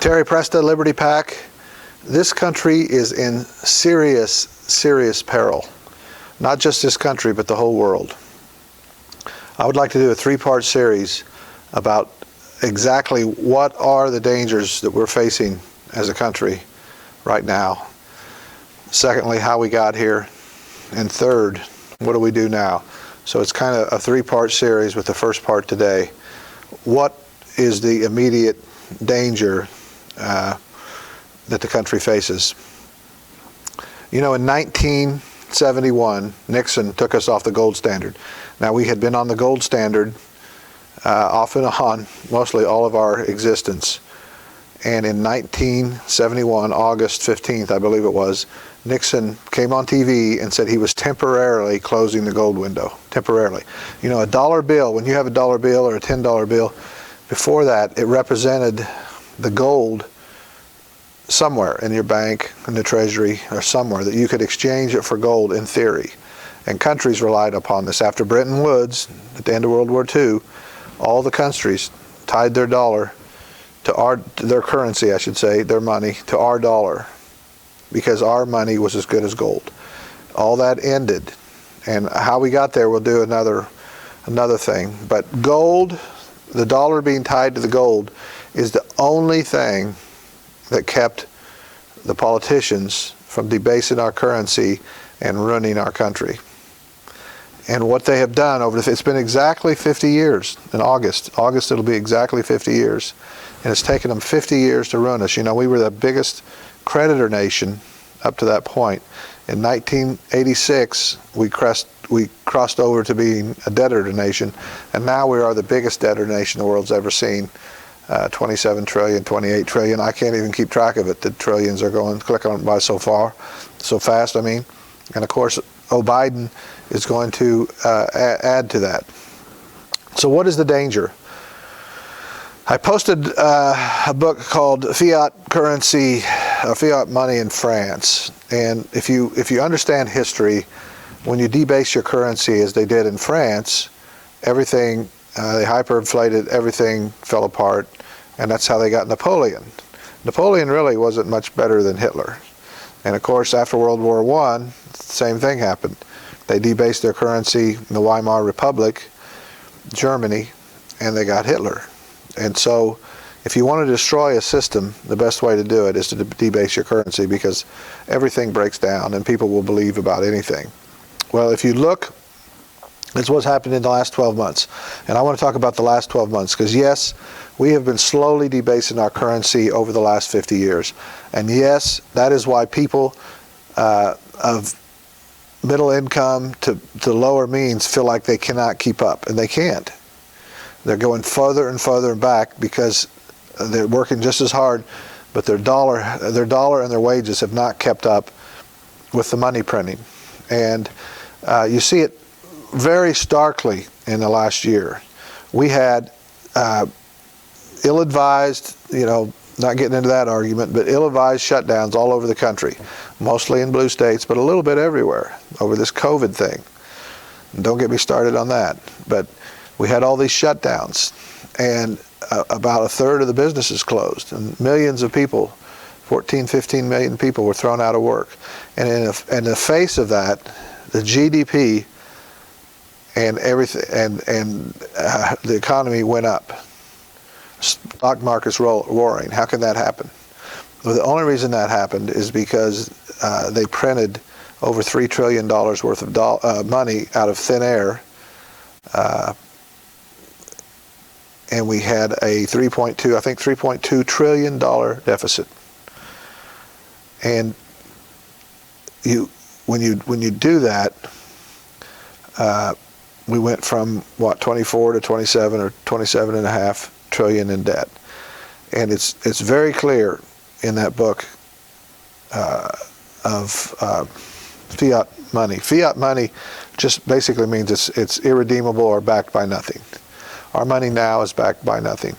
Terry Presta, Liberty PAC. This country is in serious, serious peril. Not just this country, but the whole world. I would like to do a three-part series about exactly what are the dangers that we're facing as a country right now. Secondly, how we got here. And third, what do we do now? So it's kind of a three-part series with the first part today. What is the immediate danger that the country faces? You know, in 1971, Nixon took us off the gold standard. Now, we had been on the gold standard off and on mostly all of our existence. And in 1971, August 15th, I believe it was, Nixon came on TV and said he was temporarily closing the gold window. Temporarily. You know, a dollar bill, when you have a dollar bill or a $10 bill, before that, it represented the gold somewhere in your bank, in the treasury, or somewhere that you could exchange it for gold in theory. And countries relied upon this. After Bretton Woods, at the end of World War II, all the countries tied their dollar to their currency, I should say, their money, to our dollar, because our money was as good as gold. All that ended. And how we got there, we'll do another thing. But gold, the dollar being tied to the gold, is the only thing that kept the politicians from debasing our currency and ruining our country. And what they have done it's been exactly 50 years in August. August it'll be exactly 50 years. And it's taken them 50 years to ruin us. You know, we were the biggest creditor nation up to that point. In 1986, we crossed over to being a debtor nation, and now we are the biggest debtor nation the world's ever seen. 27 trillion, 28 trillion. I can't even keep track of it. The trillions are going, click on by so fast, I mean. And of course, Biden is going to add to that. So what is the danger? I posted a book called Fiat Currency, Fiat Money in France. And if you understand history, when you debase your currency as they did in France, everything, they hyperinflated, everything fell apart, and that's how they got Napoleon. Napoleon really wasn't much better than Hitler. And of course, after World War I, the same thing happened. They debased their currency in the Weimar Republic, Germany, and they got Hitler. And so, if you want to destroy a system, the best way to do it is to debase your currency, because everything breaks down and people will believe about anything. Well, if you look, that's what's happened in the last 12 months. And I want to talk about the last 12 months, because yes, we have been slowly debasing our currency over the last 50 years. And yes, that is why people of middle income to lower means feel like they cannot keep up, and they can't. They're going further and further back because they're working just as hard, but their dollar and their wages have not kept up with the money printing. And you see it very starkly in the last year. We had ill-advised, not getting into that argument, but ill-advised shutdowns all over the country, mostly in blue states, but a little bit everywhere over this COVID thing. And don't get me started on that. But we had all these shutdowns, and about a third of the businesses closed, and millions of people, 14, 15 million people were thrown out of work. And in the face of that, the GDP and everything, and the economy went up. Stock market's roaring. How can that happen? Well, the only reason that happened is because they printed over $3 trillion worth of money out of thin air, and we had a $3.2 trillion deficit. And when you do that, we went from 24 to 27 or 27.5 trillion in debt. And it's very clear in that book of fiat money. Fiat money just basically means it's irredeemable or backed by nothing. Our money now is backed by nothing.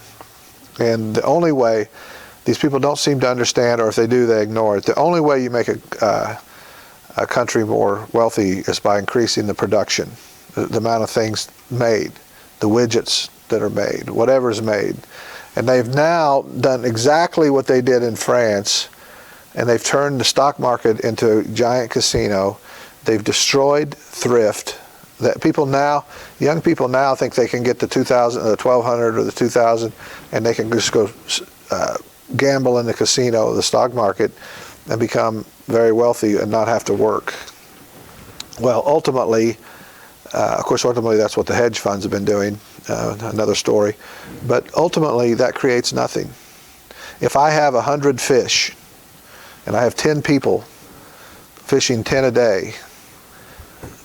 And the only way, these people don't seem to understand, or if they do, they ignore it. The only way you make a country more wealthy is by increasing the production, the amount of things made, the widgets that are made, whatever's made. And they've now done exactly what they did in France, and they've turned the stock market into a giant casino. They've destroyed thrift. That people now, young people now think they can get the 2,000, the 1,200, or the 2,000, and they can just go gamble in the casino, the stock market, and become very wealthy and not have to work. Well, ultimately, of course, ultimately that's what the hedge funds have been doing. Another story, but ultimately that creates nothing. If I have 100 fish, and I have 10 people fishing 10 a day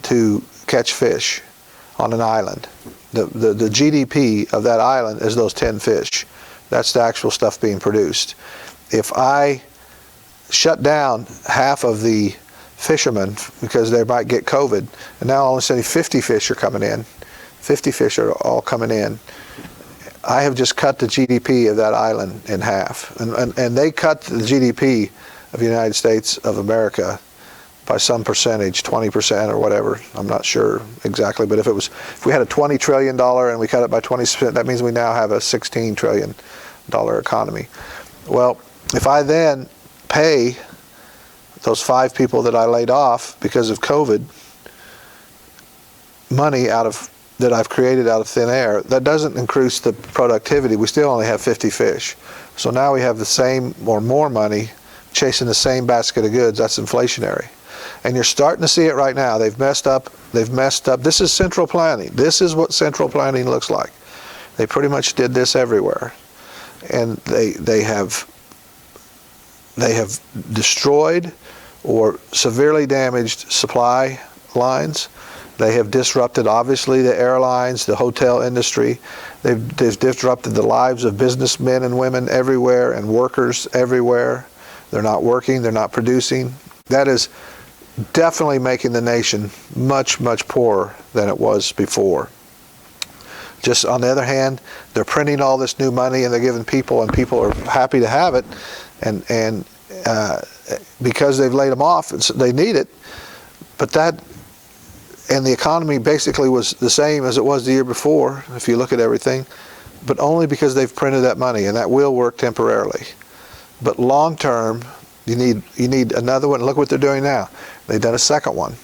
to catch fish on an island, the GDP of that island is those 10 fish. That's the actual stuff being produced. If I shut down half of the fishermen because they might get COVID, and now all of a sudden 50 fish are coming in, 50 fish are all coming in, I have just cut the GDP of that island in half. And they cut the GDP of the United States of America by some percentage, 20% or whatever. I'm not sure exactly, but if we had a $20 trillion and we cut it by 20%, that means we now have a $16 trillion economy. Well, if I then pay those 5 people that I laid off because of COVID money that I've created out of thin air, that doesn't increase the productivity. We still only have 50 fish. So now we have the same or more money chasing the same basket of goods. That's inflationary. And you're starting to see it right now. They've messed up. This is central planning. This is what central planning looks like. They pretty much did this everywhere. And they have destroyed or severely damaged supply lines. They have disrupted, obviously, the airlines, the hotel industry. They've disrupted the lives of businessmen and women everywhere and workers everywhere. They're not working. They're not producing. That is definitely making the nation much, much poorer than it was before. Just on the other hand, they're printing all this new money and they're giving people, and people are happy to have it. And because they've laid them off, they need it. But and the economy basically was the same as it was the year before, if you look at everything, but only because they've printed that money, and that will work temporarily. But long term, you need another one. Look what they're doing now. They've done a second one,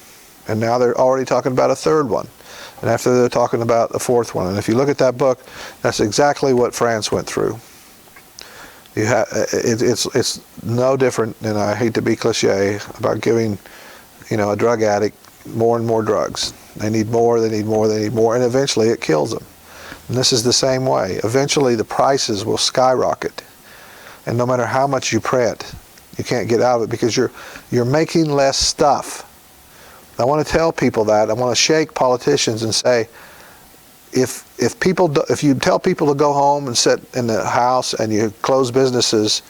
and now they're already talking about a third one. And after they're talking about a fourth one. And if you look at that book, that's exactly what France went through. It's no different, and I hate to be cliche about giving, a drug addict more and more drugs. They need more, they need more, they need more, and eventually it kills them. And this is the same way. Eventually the prices will skyrocket. And no matter how much you print, you can't get out of it because you're making less stuff. I want to tell people that. I want to shake politicians and say, if you tell people to go home and sit in the house and you close businesses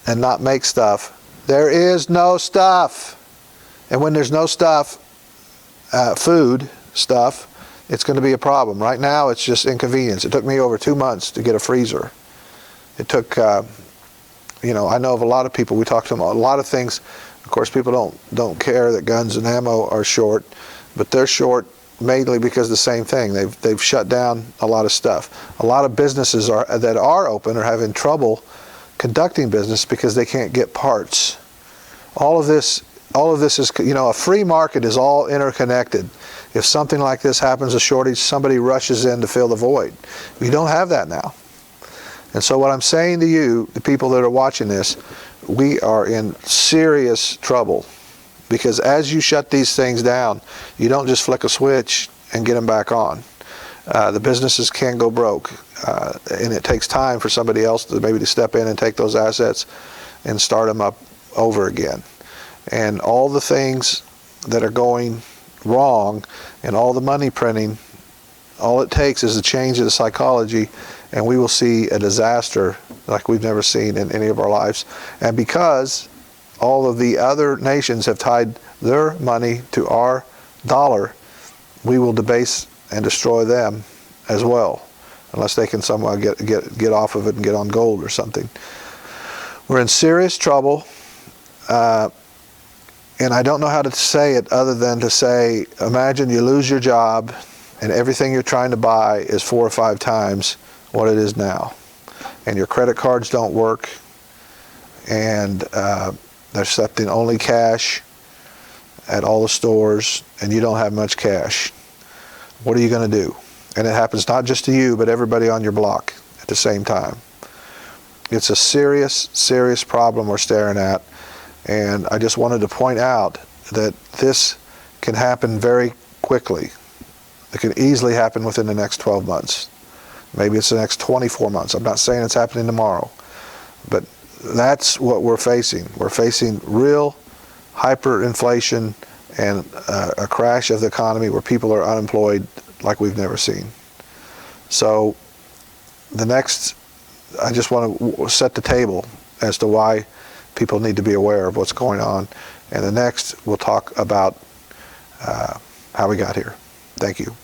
and not make stuff, there is no stuff. And when there's no stuff, food stuff, it's going to be a problem. Right now, it's just inconvenience. It took me over 2 months to get a freezer. It took, I know of a lot of people. We talked to them a lot of things. Of course, people don't care that guns and ammo are short, but they're short mainly because of the same thing. They've shut down a lot of stuff. A lot of businesses that are open are having trouble conducting business because they can't get parts. All of this is, a free market is all interconnected. If something like this happens, a shortage, somebody rushes in to fill the void. We don't have that now. And so what I'm saying to you, the people that are watching this, we are in serious trouble. Because as you shut these things down, you don't just flick a switch and get them back on. The businesses can go broke. And it takes time for somebody else to step in and take those assets and start them up over again. And all the things that are going wrong and all the money printing, all it takes is a change of the psychology, and we will see a disaster like we've never seen in any of our lives. And because all of the other nations have tied their money to our dollar, we will debase and destroy them as well, unless they can somehow get off of it and get on gold or something. We're in serious trouble. And I don't know how to say it other than to say, imagine you lose your job and everything you're trying to buy is 4 or 5 times what it is now. And your credit cards don't work, and they're accepting only cash at all the stores, and you don't have much cash. What are you going to do? And it happens not just to you, but everybody on your block at the same time. It's a serious, serious problem we're staring at, and I just wanted to point out that this can happen very quickly. It can easily happen within the next 12 months. Maybe it's the next 24 months. I'm not saying it's happening tomorrow, but that's what we're facing. We're facing real hyperinflation and a crash of the economy where people are unemployed like we've never seen. So I just want to set the table as to why people need to be aware of what's going on. And the next, we'll talk about how we got here. Thank you.